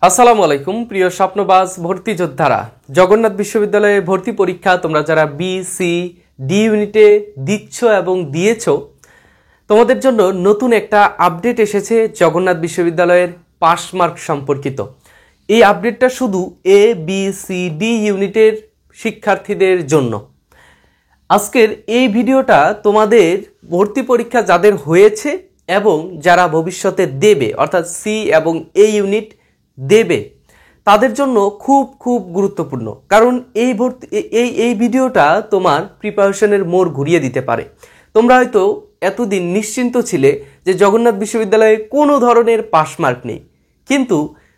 আসসালামু আলাইকুম প্রিয় স্বপ্নবাজ ভর্তি যোদ্ধারা। জগন্নাথ বিশ্ববিদ্যালয়ে ভর্তি পরীক্ষা তোমরা যারা বি সি ডি ইউনিটে দিচ্ছ এবং দিয়েছো, তোমাদের জন্য নতুন একটা আপডেট এসেছে জগন্নাথ বিশ্ববিদ্যালয়ের পাস মার্ক সম্পর্কিত। এই আপডেটটা শুধু এ বি সি ডি ইউনিটের শিক্ষার্থীদের জন্য। আজকের এই ভিডিওটা তোমাদের ভর্তি পরীক্ষা যাদের হয়েছে এবং যারা ভবিষ্যতে দেবে, অর্থাৎ সি এবং এ ইউনিট দেবে, তাদের জন্য খুব গুরুত্বপূর্ণ। কারণ এই ভিডিওটা তোমার প্রিপারেশনের মোড় ঘুরিয়ে দিতে পারে। তোমরা হয়তো এতদিন নিশ্চিন্ত ছিলে যে জগন্নাথ বিশ্ববিদ্যালয়ে কোনো ধরনের পাস মার্ক নেই, কিন্তু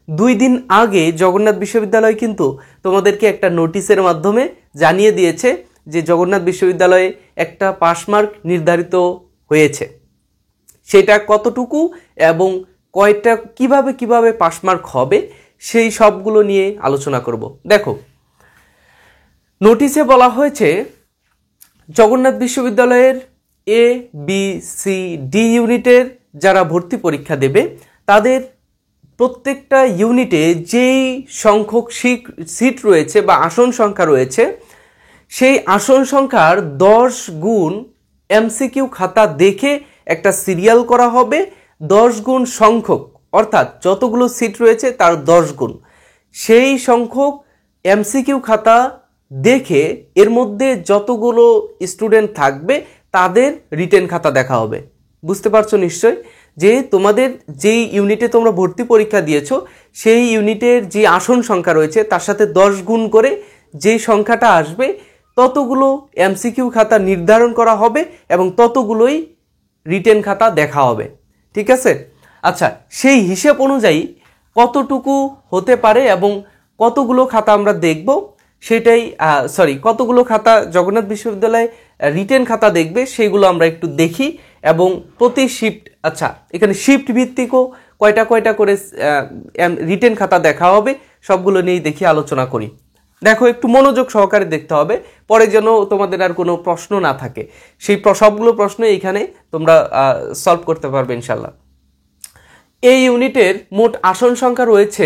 2 দিন আগে জগন্নাথ বিশ্ববিদ্যালয় কিন্তু তোমাদেরকে একটা নোটিশের মাধ্যমে জানিয়ে দিয়েছে যে জগন্নাথ বিশ্ববিদ্যালয়ে একটা পাস মার্ক নির্ধারিত হয়েছে। সেটা কতটুকু এবং কয়টা কিভাবে পাস মার্ক হবে সেই সবগুলো নিয়ে আলোচনা করব। দেখো, নোটিশে বলা হয়েছে জগন্নাথ বিশ্ববিদ্যালয়ের এ বি সি ডি ইউনিটের যারা ভর্তি পরীক্ষা দেবে তাদের প্রত্যেকটা ইউনিটে যেই সংখ্যক সিট রয়েছে বা আসন সংখ্যা রয়েছে, সেই আসন সংখ্যার 10 গুণ এমসিকিউ খাতা দেখে একটা সিরিয়াল করা হবে। 10 গুণ সংখ্যক, অর্থাৎ যতগুলো সিট রয়েছে তার 10 গুণ সেই সংখ্যক এমসিকিউ খাতা দেখে এর মধ্যে যতগুলো স্টুডেন্ট থাকবে তাদের রিটেন খাতা দেখা হবে। বুঝতে পারছো নিশ্চয় যে তোমাদের যেই ইউনিটে তোমরা ভর্তি পরীক্ষা দিয়েছো সেই ইউনিটের যে আসন সংখ্যা রয়েছে তার সাথে 10 গুণ করে যেই সংখ্যাটা আসবে ততগুলো এমসিকিউ খাতা নির্ধারণ করা হবে এবং ততগুলোই রিটেন খাতা দেখা হবে। ঠিক আছে? আচ্ছা, সেই হিসেব অনুযায়ী কতটুকু হতে পারে এবং কতগুলো খাতা আমরা দেখব সেটাই কতগুলো খাতা জগন্নাথ বিশ্ববিদ্যালয়ে রিটেন খাতা দেখবে সেইগুলো আমরা একটু দেখি। এবং প্রতি শিফট, আচ্ছা এখানে শিফট ভিত্তিকও কয়টা করে রিটেন খাতা দেখা হবে, সবগুলো নিয়েই দেখি আলোচনা করি। দেখো, একটু মনোযোগ সহকারে দেখতে হবে, পরে যেন তোমাদের আর কোনো প্রশ্ন না থাকে। সেই সবগুলো প্রশ্ন এইখানে তোমরা সলভ করতে পারবে ইনশাল্লাহ। এই ইউনিটের মোট আসন সংখ্যা রয়েছে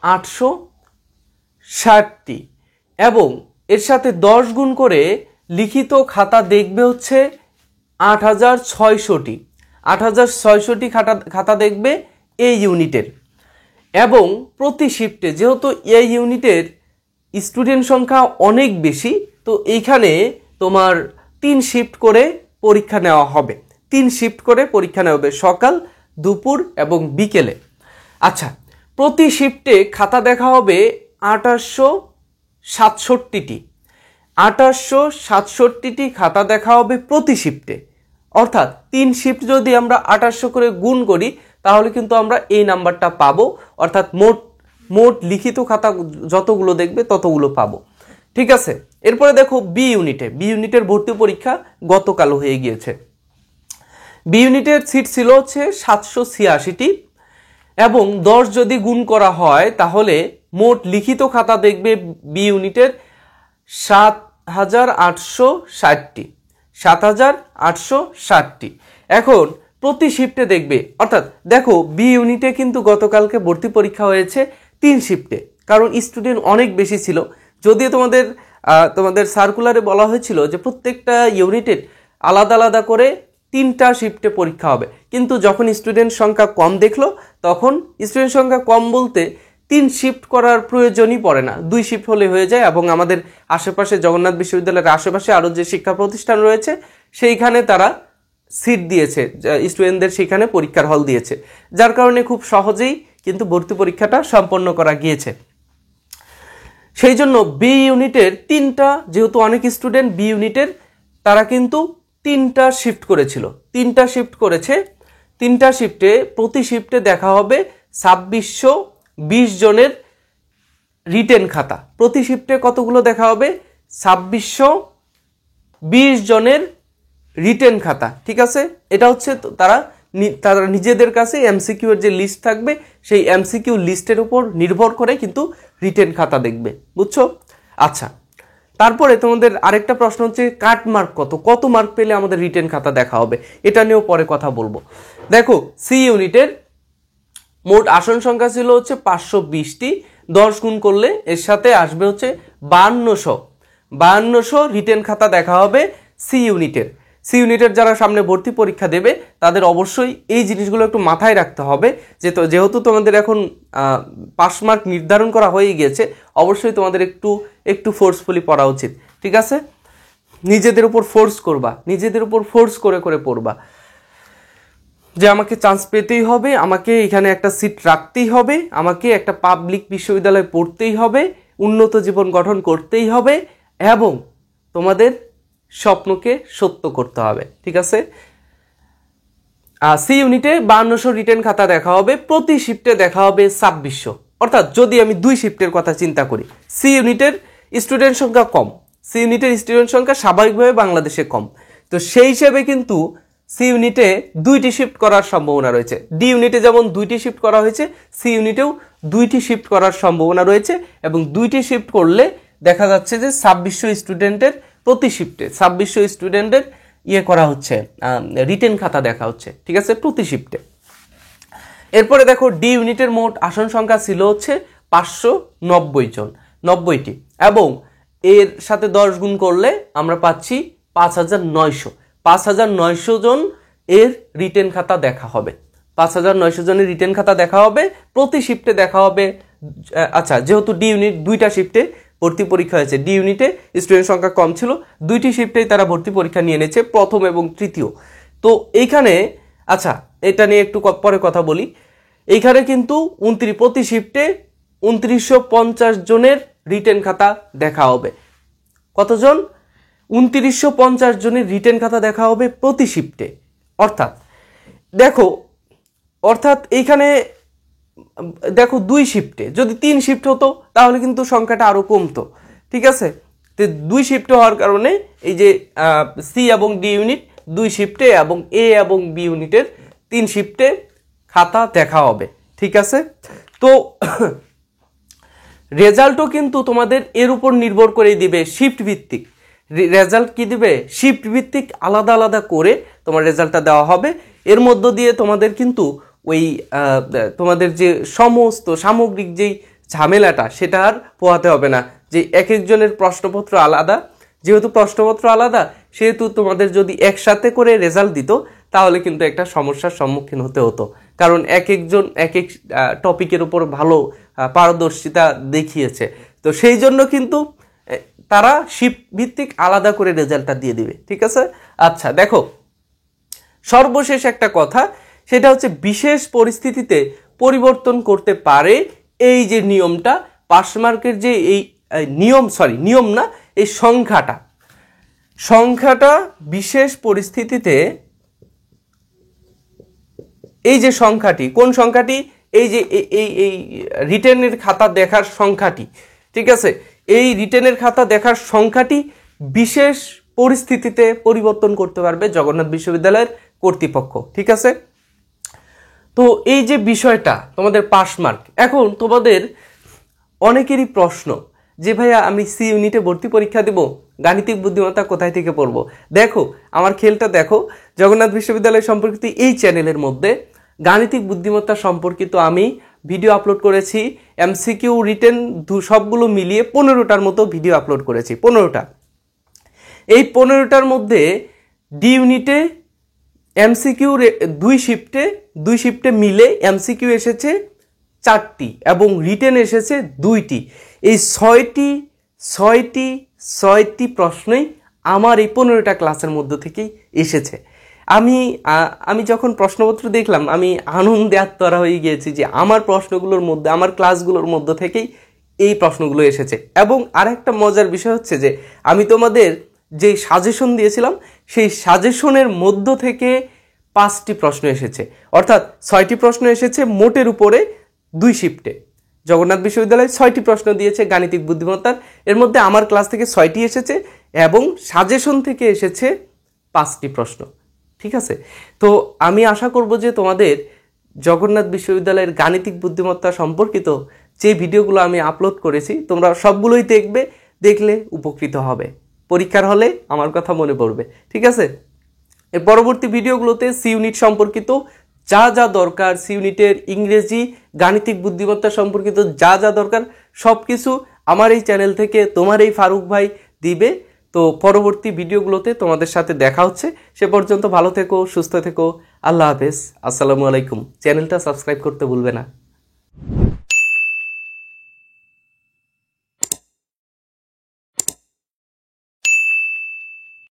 860টি এবং এর সাথে 10 গুণ করে লিখিত খাতা দেখবে হচ্ছে 8600টি। 8600টি খাতা দেখবে এই ইউনিটের। এবং প্রতি শিফটে, যেহেতু এই ইউনিটের স্টুডেন্ট সংখ্যা অনেক বেশি, তো এইখানে তোমার 3 শিফট করে পরীক্ষা নেওয়া হবে। 3 শিফট করে পরীক্ষা নেওয়া হবে, সকাল, দুপুর এবং বিকেলে। আচ্ছা, প্রতি শিফটে খাতা দেখা হবে 2867টি। 2867টি খাতা দেখা হবে প্রতি শিফটে। অর্থাৎ 3 শিফট যদি আমরা 2800 করে গুণ করি তাহলে কিন্তু আমরা এই নাম্বারটা পাবো, অর্থাৎ মোট লিখিত খাতা যতগুলো দেখবে ততগুলো পাবো। ঠিক আছে? এরপরে দেখো বি ইউনিটের ভর্তি পরীক্ষা গতকাল হয়ে গিয়েছে। বি ইউনিটের সিট ছিল হচ্ছে 786টি এবং 10 যদি গুণ করা হয় তাহলে মোট লিখিত খাতা দেখবে বি ইউনিটের 7860টি। 7860টি। এখন প্রতি শিফটে দেখবে, অর্থাৎ দেখো বি ইউনিটে কিন্তু গতকালকে ভর্তি পরীক্ষা হয়েছে 3 শিফটে, কারণ স্টুডেন্ট অনেক বেশি ছিল। যদিও তোমাদের সার্কুলারে বলা হয়েছিল যে প্রত্যেকটা ইউনিটের আলাদা করে 3টা শিফটে পরীক্ষা হবে, কিন্তু যখন স্টুডেন্ট সংখ্যা কম দেখলো তখন স্টুডেন্ট সংখ্যা কম বলতে 3 শিফট করার প্রয়োজনই পড়ে না, 2 শিফট হলে হয়ে যায়। এবং আমাদের আশেপাশে, জগন্নাথ বিশ্ববিদ্যালয়ের আশেপাশে আরও যে শিক্ষা প্রতিষ্ঠান রয়েছে সেইখানে তারা সিট দিয়েছে, স্টুডেন্টদের সেখানে পরীক্ষার হল দিয়েছে, যার কারণে খুব সহজেই কিন্তু ভর্তি পরীক্ষাটা সম্পন্ন করা গিয়েছে। সেই জন্য বি ইউনিটের 3টা, যেহেতু অনেক স্টুডেন্ট বি ইউনিটের, তারা কিন্তু 3টা শিফট করেছিল। 3টা শিফট করেছে। 3টা শিফটে প্রতি শিফটে দেখা হবে 2620 জনের রিটেন খাতা। প্রতি শিফটে কতগুলো দেখা হবে? 2620 জনের রিটেন খাতা। ঠিক আছে? এটা হচ্ছে তারা নিজেদের কাছে এমসিকিউ এর যে লিস্ট থাকবে সেই এমসিকিউ লিস্টের উপর নির্ভর করে কিন্তু রিটেন খাতা দেখবে। বুঝছো? আচ্ছা, তারপরে তোমাদের আরেকটা প্রশ্ন হচ্ছে কাট মার্ক কত মার্ক পেলে আমাদের রিটেন খাতা দেখা হবে, এটা নিয়েও পরে কথা বলবো। দেখো, সি ইউনিটের মোট আসন সংখ্যা ছিল হচ্ছে 520টি, 10 গুণ করলে এর সাথে আসবে হচ্ছে 5200 রিটেন খাতা দেখা হবে সি ইউনিটের। সি ইউনিটের যারা সামনে ভর্তি পরীক্ষা দেবে তাদের অবশ্যই এই জিনিসগুলো একটু মাথায় রাখতে হবে, যেহেতু তোমাদের এখন পাস মার্ক নির্ধারণ করা হয়ে গিয়েছে, অবশ্যই তোমাদের একটু ফোর্সফুলি পড়া উচিত। ঠিক আছে, নিজেদের উপর ফোর্স করবা, নিজেদের উপর ফোর্স করে করে পড়বা যে আমাকে চান্স পেতেই হবে, আমাকে এখানে একটা সিট রাখতেই হবে, আমাকে একটা পাবলিক বিশ্ববিদ্যালয়ে পড়তেই হবে, উন্নত জীবন গঠন করতেই হবে এবং তোমাদের স্বপ্নকে সত্য করতে হবে। ঠিক আছে, সি ইউনিটে 5200 রিটেন খাতা দেখা হবে, প্রতি শিফটে দেখা হবে 2600। অর্থাৎ যদি আমি 2 শিফটের কথা চিন্তা করি, সি ইউনিটের স্টুডেন্ট সংখ্যা কম, সি ইউনিটের স্টুডেন্ট সংখ্যা স্বাভাবিকভাবে বাংলাদেশে কম, তো সেই হিসেবে কিন্তু সি ইউনিটে 2টি শিফট করার সম্ভাবনা রয়েছে। ডি ইউনিটে যেমন 2টি শিফট করা হয়েছে, সি ইউনিটেও 2টি শিফট করার সম্ভাবনা রয়েছে এবং 2টি শিফট করলে দেখা যাচ্ছে যে 2600 স্টুডেন্টের প্রতি শিফটে 2600 স্টুডেন্টের করা হচ্ছে, রিটেন খাতা দেখা হচ্ছে। ঠিক আছে, প্রতি শিফটে। এরপরে দেখো ডি ইউনিটের মোট আসন সংখ্যা ছিল হচ্ছে 590টি এবং এর সাথে 10 গুণ করলে আমরা পাচ্ছি 5900 জন এর রিটেন খাতা দেখা হবে। 5900 জনের রিটেন খাতা দেখা হবে, প্রতি শিফটে দেখা হবে। আচ্ছা, যেহেতু ডি ইউনিট 2টা শিফটে ভর্তি পরীক্ষা হয়েছে, ডি ইউনিটে স্টুডেন্ট সংখ্যা কম ছিল, 2টি শিফটেই তারা ভর্তি পরীক্ষা নিয়ে নিয়েছে, প্রথম এবং তৃতীয়। তো এইখানে আচ্ছা, এটা নিয়ে একটু পরে কথা বলি। এইখানে কিন্তু প্রতি শিফটে 2950 জনের রিটেন খাতা দেখা হবে। কতজন? 2950 জনের রিটেন খাতা দেখা হবে প্রতি শিফটে। অর্থাৎ এইখানে দেখো 2 শিফটে, যদি 3 শিফট হতো তাহলে কিন্তু সংখ্যাটা আরো কমতো। ঠিক আছে, তো 2 শিফট হওয়ার কারণে এই যে সি এবং ডি ইউনিট 2 শিফটে এবং এ এবং বি ইউনিটের 3 শিফটে খাতা দেখা হবে। ঠিক আছে, তো রেজাল্টও কিন্তু তোমাদের এর উপর নির্ভর করে দিবে, শিফট ভিত্তিক রেজাল্ট কি দিবে, শিফট ভিত্তিক আলাদা আলাদা করে তোমার রেজাল্টটা দেওয়া হবে। এর মধ্য দিয়ে তোমাদের কিন্তু ওই তোমাদের যে সমস্ত সামগ্রিক যেই ঝামেলাটা সেটা আর পোহাতে হবে না, যে এক একজনের প্রশ্নপত্র আলাদা, যেহেতু প্রশ্নপত্র আলাদা সেহেতু তোমাদের যদি একসাথে করে রেজাল্ট দিত তাহলে কিন্তু একটা সমস্যার সম্মুখীন হতে হতো, কারণ এক একজন এক এক টপিকের উপর ভালো পারদর্শিতা দেখিয়েছে, তো সেই জন্য কিন্তু তারা শিফট ভিত্তিক আলাদা করে রেজাল্টটা দিয়ে দিবে। ঠিক আছে, আচ্ছা দেখো সর্বশেষ একটা কথা, সেটা হচ্ছে বিশেষ পরিস্থিতিতে পরিবর্তন করতে পারে এই যে নিয়মটা, পাস মার্কের যে এই নিয়ম না, এই সংখ্যাটা বিশেষ পরিস্থিতিতে, এই যে সংখ্যাটি, কোন সংখ্যাটি, এই যে এই রিটেনের খাতা দেখার সংখ্যাটি, ঠিক আছে, এই রিটেনের খাতা দেখার সংখ্যাটি বিশেষ পরিস্থিতিতে পরিবর্তন করতে পারবে জগন্নাথ বিশ্ববিদ্যালয়ের কর্তৃপক্ষ। ঠিক আছে, তো এই যে বিষয়টা তোমাদের পাস মার্ক, এখন তোমাদের অনেকেরই প্রশ্ন যে ভাইয়া আমি সি ইউনিটে ভর্তি পরীক্ষা দেব, গাণিতিক বুদ্ধিমত্তা কোথায় থেকে পড়বো? দেখো আমার খেলটা দেখো, জগন্নাথ বিশ্ববিদ্যালয় সম্পর্কিত এই চ্যানেলের মধ্যে গাণিতিক বুদ্ধিমত্তা সম্পর্কিত আমি ভিডিও আপলোড করেছি, এমসিকিউ রিটেন সবগুলো মিলিয়ে 15টার মতো ভিডিও আপলোড করেছি, 15টা। এই 15টার মধ্যে ডি ইউনিটে এমসিকিউ 2 শিফটে মিলে এমসিকিউ এসেছে 4টি এবং রিটেন এসেছে 2টি। এই 6টি প্রশ্নই আমার এই 15টা ক্লাসের মধ্য থেকেই এসেছে। আমি যখন প্রশ্নপত্র দেখলাম আমি আনন্দে আত্মহারা হয়ে গিয়েছি যে আমার প্রশ্নগুলোর মধ্যে, আমার ক্লাসগুলোর মধ্য থেকেই এই প্রশ্নগুলো এসেছে। এবং আরেকটা মজার বিষয় হচ্ছে যে আমি তোমাদের যে সাজেশন দিয়েছিলাম সেই সাজেশনের মধ্য থেকে 5টি প্রশ্ন এসেছে, অর্থাৎ 6টি প্রশ্ন এসেছে মোটের উপরে 2 শিফটে। জগন্নাথ বিশ্ববিদ্যালয় 6টি প্রশ্ন দিয়েছে গাণিতিক বুদ্ধিমত্তার, এর মধ্যে আমার ক্লাস থেকে 6টি এসেছে এবং সাজেশন থেকে এসেছে 5টি প্রশ্ন। ঠিক আছে, তো আমি আশা করব যে তোমাদের জগন্নাথ বিশ্ববিদ্যালয়ের গাণিতিক বুদ্ধিমত্তা সম্পর্কিত যে ভিডিওগুলো আমি আপলোড করেছি তোমরা সবগুলোই দেখবে, দেখলে উপকৃত হবে, পরীক্ষার হলে আমার কথা মনে পড়বে। ঠিক আছে, এর পরবর্তী ভিডিওগুলোতে সি ইউনিট সম্পর্কিত যা যা দরকার, সি ইউনিটের ইংরেজি গাণিতিক বুদ্ধিমত্তা সম্পর্কিত যা যা দরকার সব কিছু আমার এই চ্যানেল থেকে তোমার এই ফারুক ভাই দিবে। তো পরবর্তী ভিডিওগুলোতে তোমাদের সাথে দেখা হচ্ছে। সে পর্যন্ত ভালো থেকো, সুস্থ থেকো। আল্লাহ হাফেজ, আসসালামু আলাইকুম। চ্যানেলটা সাবস্ক্রাইব করতে ভুলবে না।